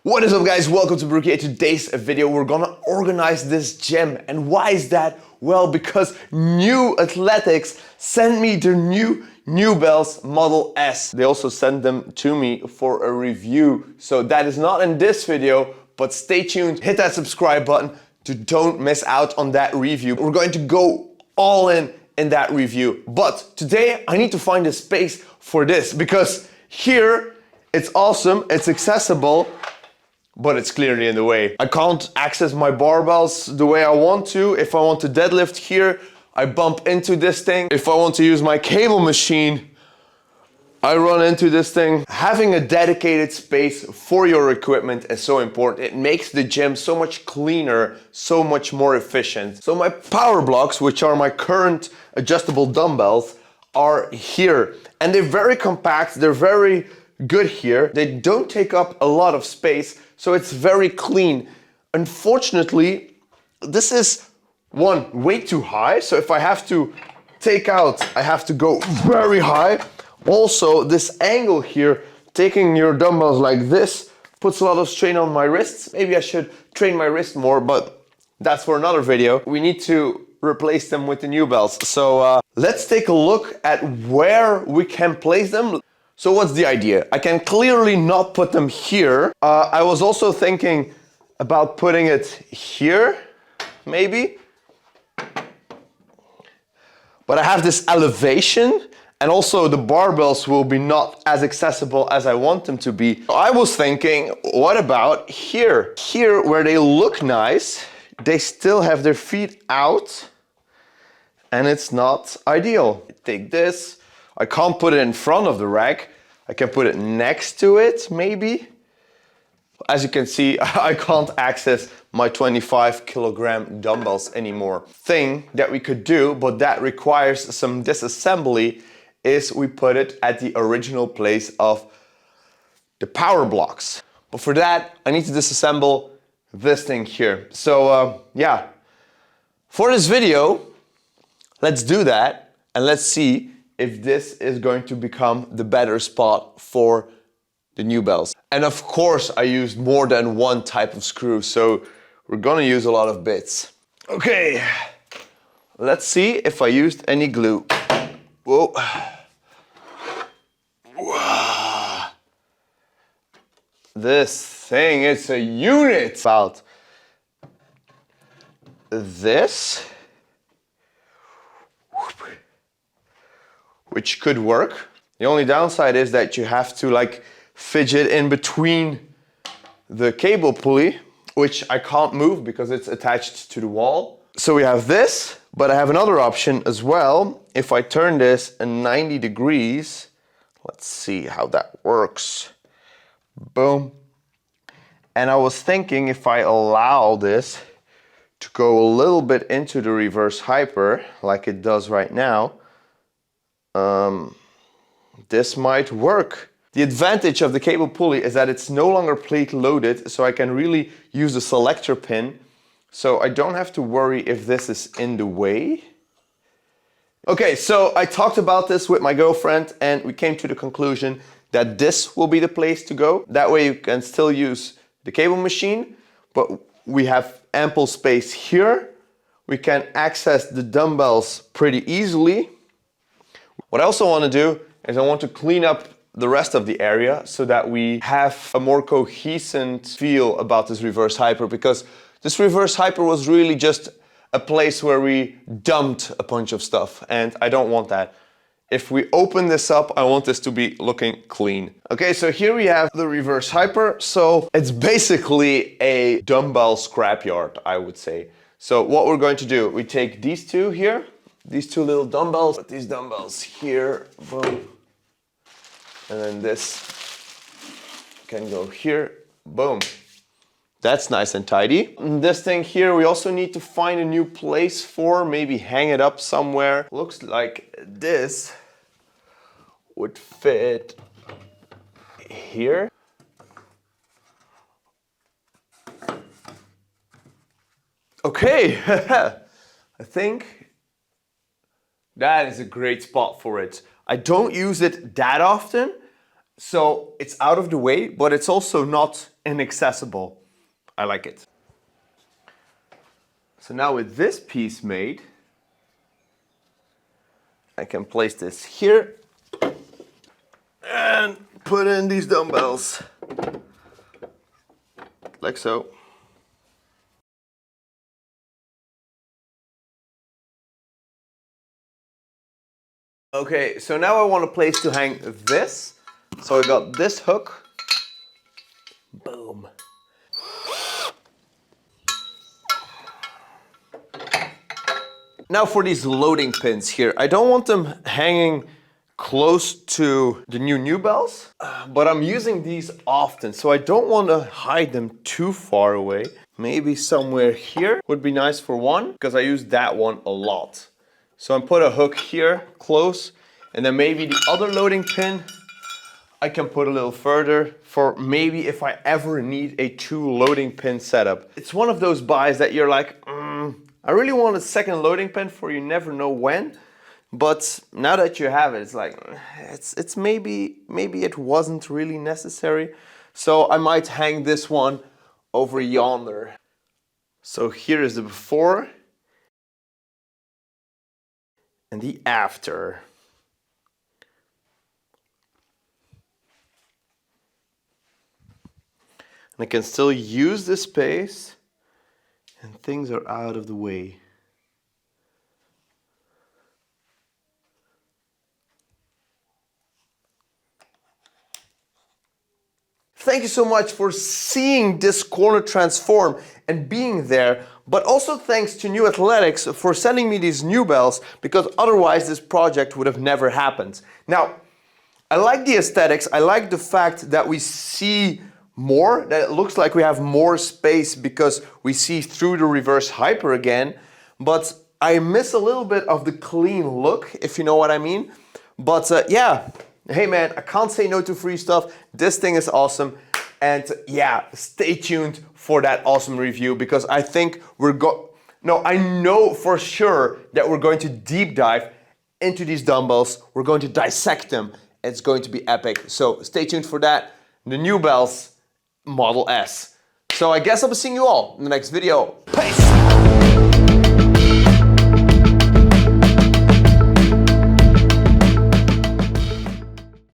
What is up, guys? Welcome to Barrookie. In today's video we're gonna organize this gym. And why is that? Well, because New Athletics sent me their new Nuobells Model S. They also sent them to me for a review. So that is not in this video, but stay tuned. Hit that subscribe button to don't miss out on that review. We're going to go all in that review. But today I need to find a space for this because here it's awesome, it's accessible, but it's clearly in the way. I can't access my barbells the way I want to. If I want to deadlift here, I bump into this thing. If I want to use my cable machine, I run into this thing. Having a dedicated space for your equipment is so important. It makes the gym so much cleaner, so much more efficient. So my power blocks, which are my current adjustable dumbbells, are here. And they're very compact, they're very good here. They don't take up a lot of space, so it's very clean. Unfortunately, this is way too high. So if I have to take out, I have to go very high. Also, this angle here, taking your dumbbells like this, puts a lot of strain on my wrists. Maybe I should train my wrist more, but that's for another video. We need to replace them with the Nuobells. So let's take a look at where we can place them. So what's the idea? I can clearly not put them here. I was also thinking about putting it here, maybe. But I have this elevation, and also the barbells will be not as accessible as I want them to be. I was thinking, what about here? Here, where they look nice, they still have their feet out, and it's not ideal. Take this. I can't put it in front of the rack. I can put it next to it, maybe. As you can see, I can't access my 25 kilogram dumbbells anymore. Thing that we could do, but that requires some disassembly, is we put it at the original place of the power blocks. But for that, I need to disassemble this thing here. So yeah, for this video, let's do that and let's see if this is going to become the better spot for the Nuobells. And of course, I used more than one type of screw, so we're gonna use a lot of bits. Okay, let's see if I used any glue. Whoa. Wow. This thing is a unit. About this, which could work. The only downside is that you have to like fidget in between the cable pulley, which I can't move because it's attached to the wall. So we have this, but I have another option as well. If I turn this 90 degrees, let's see how that works. Boom. And I was thinking if I allow this to go a little bit into the reverse hyper, like it does right now, this might work. The advantage of the cable pulley is that it's no longer plate loaded, so I can really use the selector pin, so I don't have to worry if this is in the way. Okay, so I talked about this with my girlfriend and we came to the conclusion that this will be the place to go. That way you can still use the cable machine, but we have ample space here. We can access the dumbbells pretty easily. What I also want to do is I want to clean up the rest of the area so that we have a more cohesive feel about this reverse hyper, because this reverse hyper was really just a place where we dumped a bunch of stuff, and I don't want that. If we open this up, I want this to be looking clean. Okay, so here we have the reverse hyper. So it's basically a dumbbell scrapyard, I would say. So what we're going to do, we take these two here, these two little dumbbells, put these dumbbells here, boom. And then this can go here, boom. That's nice and tidy. And this thing here, we also need to find a new place for, maybe hang it up somewhere. Looks like this would fit here. Okay, I think that is a great spot for it. I don't use it that often, so it's out of the way, but it's also not inaccessible. I like it. So now with this piece made, I can place this here and put in these dumbbells, like so. Okay, so now I want a place to hang this. So I got this hook. Boom. Now for these loading pins here. I don't want them hanging close to the new Nuobells, but I'm using these often, so I don't want to hide them too far away. Maybe somewhere here would be nice for one, because I use that one a lot. So I'm put a hook here, close, and then maybe the other loading pin I can put a little further for maybe if I ever need a 2 loading pin setup. It's one of those buys that you're like, I really want a second loading pin for you never know when. But now that you have it, it's like, it's maybe it wasn't really necessary. So I might hang this one over yonder. So here is the before and the after. And I can still use the space and things are out of the way. Thank you so much for seeing this corner transform and being there, but also thanks to New Athletics for sending me these Nuobells, because otherwise this project would have never happened. Now, I like the aesthetics, I like the fact that we see more, that it looks like we have more space because we see through the reverse hyper again, but I miss a little bit of the clean look, if you know what I mean. But yeah, hey man, I can't say no to free stuff. This thing is awesome. And yeah, stay tuned for that awesome review, because I think I know for sure that we're going to deep dive into these dumbbells. We're going to dissect them. It's going to be epic. So stay tuned for that. The Nuobells Model S. So I guess I'll be seeing you all in the next video. Peace!